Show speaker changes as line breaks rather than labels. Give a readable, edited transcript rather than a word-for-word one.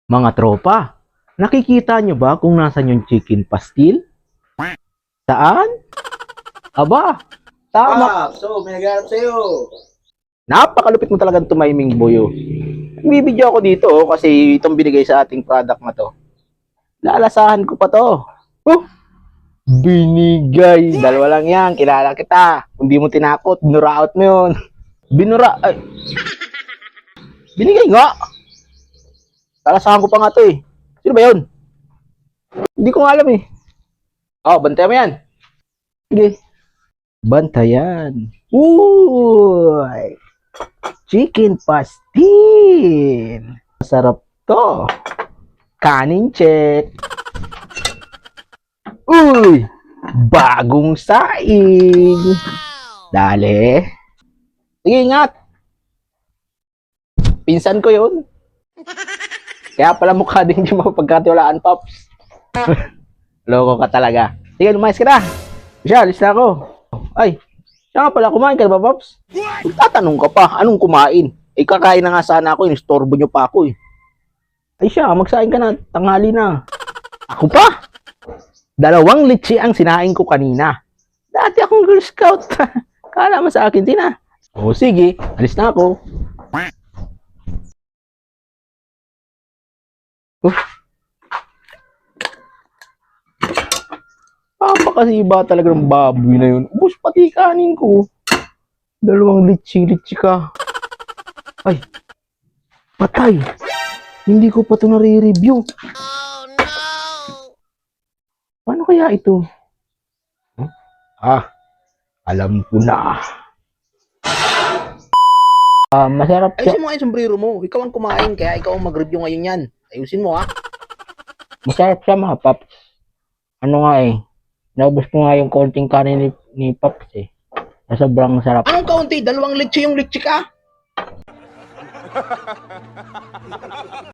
Mga tropa, nakikita nyo ba kung nasan yung chicken pastil? Saan? Aba, tama.
So, may nagharap sa'yo.
Napakalupit mo talagang tumiming, boyo. Nagbibideo ako dito kasi itong binigay sa ating product na to. Lalasahan ko pa to. Binigay. Dalawa lang yan, kilala kita. Kung di mo tinakot, binuraot mo yun. Ay. Binigay nga. Lalasahan ko pa nga to eh. Sino ba yun? Hindi ko nga alam eh. Bantayan mo yan. Sige. Bantayan. Uy! Chicken pastil. Masarap to. Kanin check. Uy! Bagong saing. Dali. Sige, ingat. Pinsan ko yun. Kaya pala mukha din yung mapagkatiwalaan, Pops. Loko ka talaga. Sige, lumayas ka na. Siya, alis na ako. Ay, siya nga pala, kumain ka na ba, Pops? Tatanong ka pa, anong kumain? Kakain na nga sana ako, inistorbo nyo pa ako eh. Ay siya, magsaing ka na, tanghali na. Ako pa? 2 litsi ang sinaing ko kanina. Dati akong Girl Scout. Kala mo sa akin din ah. O sige, alis na ako. Papakasiba talaga ng baboy na yun. Ubus pati kanin ko. 2 litsi ka. Ay, patay. Hindi ko pa ito nare-review. Oh, no! Paano kaya ito? Alam ko na. Masarap siya. Ayusin mo nga yung sombrero mo. Ikaw ang kumain, kaya ikaw ang mag-review ngayon yan. Ayusin mo ha. Masarap siya mga Paps. Ano nga eh. Naubos ko nga yung konting kanin ni Paps eh. Na sobrang sarap. Anong kaunti? 2 litsi yung litsi ka?